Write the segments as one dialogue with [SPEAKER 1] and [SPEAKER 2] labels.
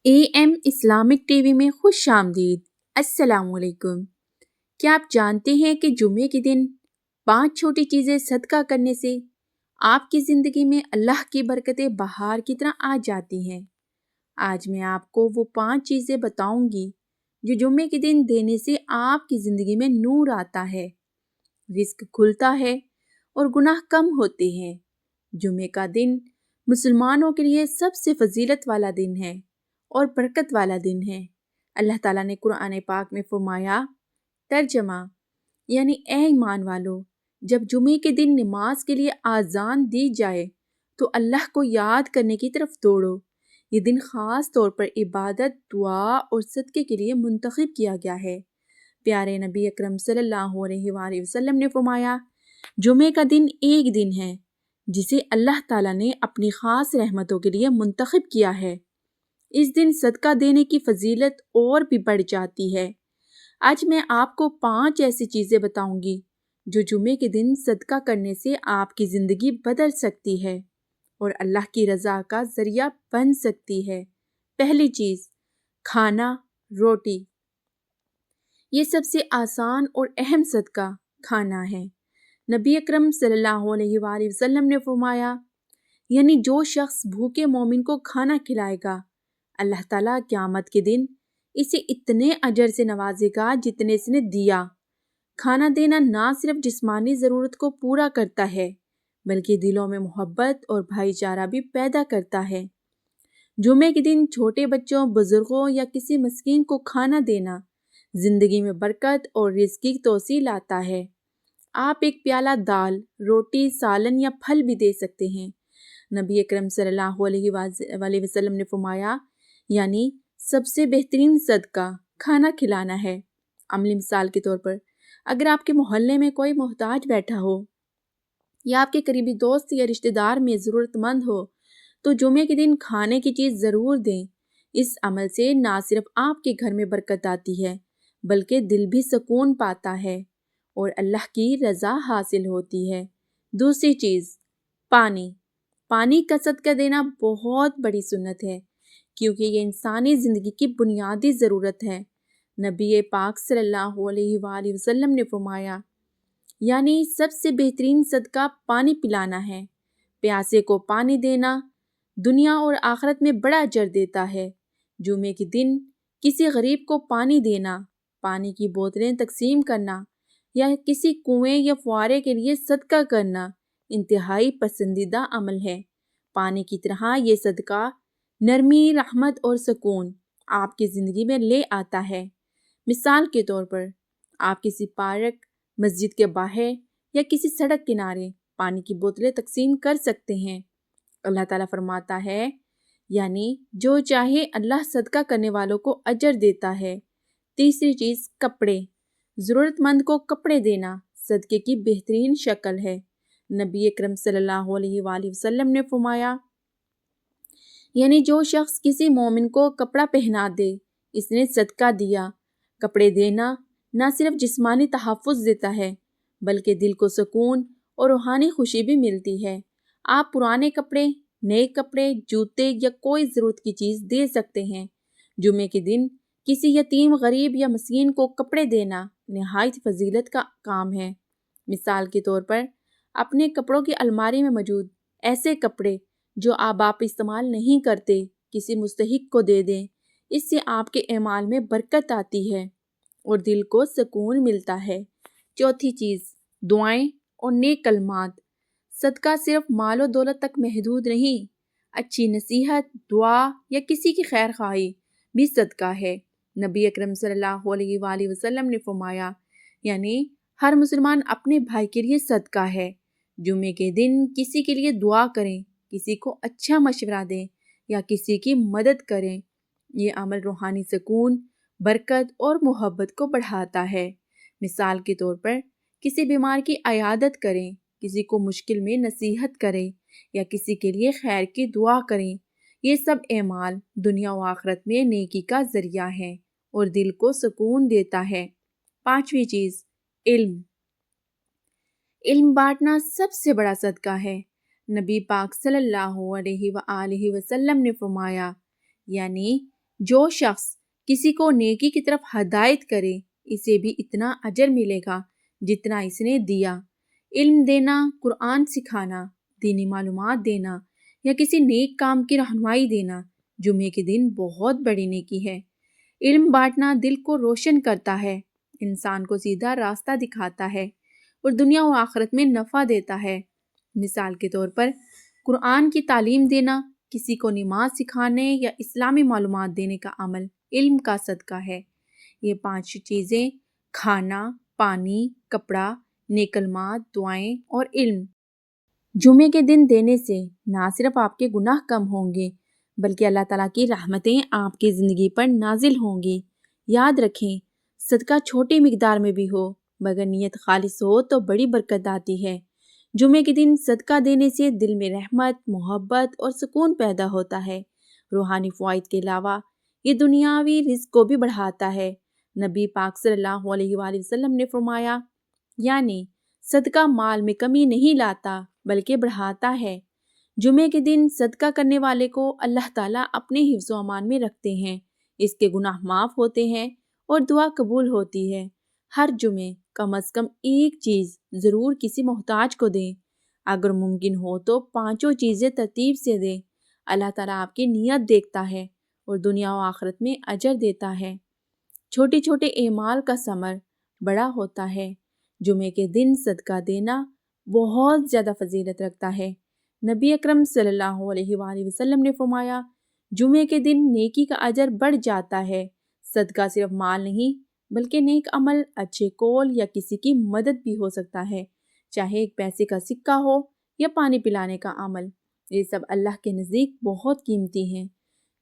[SPEAKER 1] اے M Islamic T V میں خوش آمدید۔ السلام علیکم۔ کیا آپ جانتے ہیں کہ جمعے کے دن 5 چھوٹی چیزیں صدقہ کرنے سے آپ کی زندگی میں اللہ کی برکتیں بہار کی طرح آ جاتی ہیں؟ آج میں آپ کو وہ 5 چیزیں بتاؤں گی جو جمعے کے دن دینے سے آپ کی زندگی میں نور آتا ہے، رزق کھلتا ہے اور گناہ کم ہوتے ہیں۔ جمعے کا دن مسلمانوں کے لیے سب سے فضیلت والا دن ہے اور برکت والا دن ہے۔ اللہ تعالیٰ نے قرآن پاک میں فرمایا، ترجمہ یعنی اے ایمان والو، جب جمعے کے دن نماز کے لیے آذان دی جائے تو اللہ کو یاد کرنے کی طرف دوڑو۔ یہ دن خاص طور پر عبادت، دعا اور صدقے کے لیے منتخب کیا گیا ہے۔ پیارے نبی اکرم صلی اللہ علیہ وآلہ وسلم نے فرمایا، جمعے کا دن ایک دن ہے جسے اللہ تعالیٰ نے اپنی خاص رحمتوں کے لیے منتخب کیا ہے۔ اس دن صدقہ دینے کی فضیلت اور بھی بڑھ جاتی ہے۔ آج میں آپ کو 5 ایسی چیزیں بتاؤں گی جو جمعے کے دن صدقہ کرنے سے آپ کی زندگی بدل سکتی ہے اور اللہ کی رضا کا ذریعہ بن سکتی ہے۔ پہلی چیز، کھانا، روٹی۔ یہ سب سے آسان اور اہم صدقہ کھانا ہے۔ نبی اکرم صلی اللہ علیہ وآلہ وسلم نے فرمایا، یعنی جو شخص بھوکے مومن کو کھانا کھلائے گا، اللہ تعالیٰ قیامت کے دن اسے اتنے اجر سے نوازے گا جتنے اس نے دیا۔ کھانا دینا نہ صرف جسمانی ضرورت کو پورا کرتا ہے بلکہ دلوں میں محبت اور بھائی چارہ بھی پیدا کرتا ہے۔ جمعے کے دن چھوٹے بچوں، بزرگوں یا کسی مسکین کو کھانا دینا زندگی میں برکت اور رزق کی توسیع لاتا ہے۔ آپ ایک پیالہ دال، روٹی، سالن یا پھل بھی دے سکتے ہیں۔ نبی اکرم صلی اللہ علیہ وسلم نے فرمایا، یعنی سب سے بہترین صدقہ کھانا کھلانا ہے۔ عملی مثال کے طور پر، اگر آپ کے محلے میں کوئی محتاج بیٹھا ہو یا آپ کے قریبی دوست یا رشتہ دار میں ضرورت مند ہو تو جمعے کے دن کھانے کی چیز ضرور دیں۔ اس عمل سے نہ صرف آپ کے گھر میں برکت آتی ہے بلکہ دل بھی سکون پاتا ہے اور اللہ کی رضا حاصل ہوتی ہے۔ دوسری چیز، پانی۔ پانی کا صدقہ دینا بہت بڑی سنت ہے کیونکہ یہ انسانی زندگی کی بنیادی ضرورت ہے۔ نبی پاک صلی اللہ علیہ وآلہ وسلم نے فرمایا، یعنی سب سے بہترین صدقہ پانی پلانا ہے۔ پیاسے کو پانی دینا دنیا اور آخرت میں بڑا اجر دیتا ہے۔ جمعے کے دن کسی غریب کو پانی دینا، پانی کی بوتلیں تقسیم کرنا یا کسی کنویں یا فوارے کے لیے صدقہ کرنا انتہائی پسندیدہ عمل ہے۔ پانی کی طرح یہ صدقہ نرمی، رحمت اور سکون آپ کی زندگی میں لے آتا ہے۔ مثال کے طور پر، آپ کسی پارک، مسجد کے باہر یا کسی سڑک کنارے پانی کی بوتلیں تقسیم کر سکتے ہیں۔ اللہ تعالیٰ فرماتا ہے، یعنی جو چاہے اللہ صدقہ کرنے والوں کو اجر دیتا ہے۔ تیسری چیز، کپڑے۔ ضرورت مند کو کپڑے دینا صدقے کی بہترین شکل ہے۔ نبی اکرم صلی اللہ علیہ وآلہ وسلم نے فرمایا، یعنی جو شخص کسی مومن کو کپڑا پہنا دے اس نے صدقہ دیا۔ کپڑے دینا نہ صرف جسمانی تحفظ دیتا ہے بلکہ دل کو سکون اور روحانی خوشی بھی ملتی ہے۔ آپ پرانے کپڑے، نئے کپڑے، جوتے یا کوئی ضرورت کی چیز دے سکتے ہیں۔ جمعے کے دن کسی یتیم، غریب یا مسکین کو کپڑے دینا نہایت فضیلت کا کام ہے۔ مثال کے طور پر، اپنے کپڑوں کی الماری میں موجود ایسے کپڑے جو آپ استعمال نہیں کرتے کسی مستحق کو دے دیں۔ اس سے آپ کے اعمال میں برکت آتی ہے اور دل کو سکون ملتا ہے۔ چوتھی چیز، دعائیں اور نیک کلمات۔ صدقہ صرف مال و دولت تک محدود نہیں، اچھی نصیحت، دعا یا کسی کی خیر خواہی بھی صدقہ ہے۔ نبی اکرم صلی اللہ علیہ وآلہ وسلم نے فرمایا، یعنی ہر مسلمان اپنے بھائی کے لیے صدقہ ہے۔ جمعے کے دن کسی کے لیے دعا کریں، کسی کو اچھا مشورہ دیں یا کسی کی مدد کریں۔ یہ عمل روحانی سکون، برکت اور محبت کو بڑھاتا ہے۔ مثال کے طور پر، کسی بیمار کی عیادت کریں، کسی کو مشکل میں نصیحت کریں یا کسی کے لیے خیر کی دعا کریں۔ یہ سب اعمال دنیا و آخرت میں نیکی کا ذریعہ ہیں اور دل کو سکون دیتا ہے۔ پانچویں چیز، علم۔ علم بانٹنا سب سے بڑا صدقہ ہے۔ نبی پاک صلی اللہ علیہ وآلہ وسلم نے فرمایا، یعنی جو شخص کسی کو نیکی کی طرف ہدایت کرے اسے بھی اتنا اجر ملے گا جتنا اس نے دیا۔ علم دینا، قرآن سکھانا، دینی معلومات دینا یا کسی نیک کام کی رہنمائی دینا جمعے کے دن بہت بڑی نیکی ہے۔ علم بانٹنا دل کو روشن کرتا ہے، انسان کو سیدھا راستہ دکھاتا ہے اور دنیا و آخرت میں نفع دیتا ہے۔ مثال کے طور پر قرآن کی تعلیم دینا، کسی کو نماز سکھانے یا اسلامی معلومات دینے کا عمل علم کا صدقہ ہے۔ یہ 5 چیزیں کھانا، پانی، کپڑا، نیک کلمات، دعائیں اور علم جمعے کے دن دینے سے نہ صرف آپ کے گناہ کم ہوں گے بلکہ اللہ تعالیٰ کی رحمتیں آپ کی زندگی پر نازل ہوں گی۔ یاد رکھیں، صدقہ چھوٹی مقدار میں بھی ہو مگر نیت خالص ہو تو بڑی برکت آتی ہے۔ جمعے کے دن صدقہ دینے سے دل میں رحمت، محبت اور سکون پیدا ہوتا ہے۔ روحانی فوائد کے علاوہ یہ دنیاوی رزق کو بھی بڑھاتا ہے۔ نبی پاک صلی اللہ علیہ وآلہ وسلم نے فرمایا، یعنی صدقہ مال میں کمی نہیں لاتا بلکہ بڑھاتا ہے۔ جمعے کے دن صدقہ کرنے والے کو اللہ تعالیٰ اپنے حفظ و امان میں رکھتے ہیں، اس کے گناہ معاف ہوتے ہیں اور دعا قبول ہوتی ہے۔ ہر جمعے کم از کم ایک چیز ضرور کسی محتاج کو دیں، اگر ممکن ہو تو 5 چیزیں ترتیب سے دیں۔ اللہ تعالیٰ آپ کی نیت دیکھتا ہے اور دنیا و آخرت میں اجر دیتا ہے۔ چھوٹے چھوٹے اعمال کا ثمر بڑا ہوتا ہے۔ جمعے کے دن صدقہ دینا بہت زیادہ فضیلت رکھتا ہے۔ نبی اکرم صلی اللہ علیہ وآلہ وسلم نے فرمایا، جمعے کے دن نیکی کا اجر بڑھ جاتا ہے۔ صدقہ صرف مال نہیں بلکہ نیک عمل، اچھے قول یا کسی کی مدد بھی ہو سکتا ہے، چاہے ایک پیسے کا سکہ ہو یا پانی پلانے کا عمل۔ یہ سب اللہ کے نزدیک بہت قیمتی ہیں۔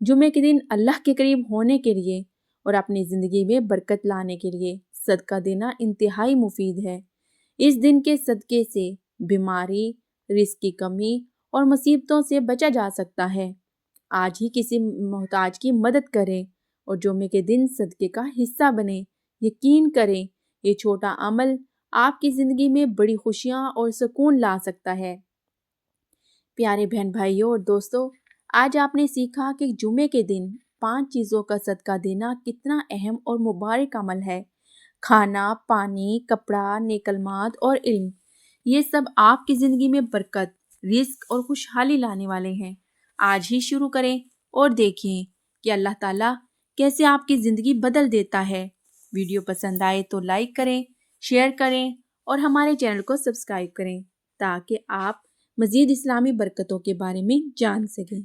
[SPEAKER 1] جمعے کے دن اللہ کے قریب ہونے کے لیے اور اپنی زندگی میں برکت لانے کے لیے صدقہ دینا انتہائی مفید ہے۔ اس دن کے صدقے سے بیماری، رزق کی کمی اور مصیبتوں سے بچا جا سکتا ہے۔ آج ہی کسی محتاج کی مدد کریں اور جمعے کے دن صدقے کا حصہ بنیں۔ یقین کریں یہ چھوٹا عمل آپ کی زندگی میں بڑی خوشیاں اور سکون لا سکتا ہے۔ پیارے بہن بھائیوں اور دوستو، آج آپ نے سیکھا کہ جمعے کے دن 5 چیزوں کا صدقہ دینا کتنا اہم اور مبارک عمل ہے۔ کھانا، پانی، کپڑا، نیک کلمات اور علم، یہ سب آپ کی زندگی میں برکت، رزق اور خوشحالی لانے والے ہیں۔ آج ہی شروع کریں اور دیکھیں کہ اللہ تعالیٰ کیسے آپ کی زندگی بدل دیتا ہے۔ ویڈیو پسند آئے تو لائک کریں، شیئر کریں اور ہمارے چینل کو سبسکرائب کریں تاکہ آپ مزید اسلامی برکتوں کے بارے میں جان سکیں۔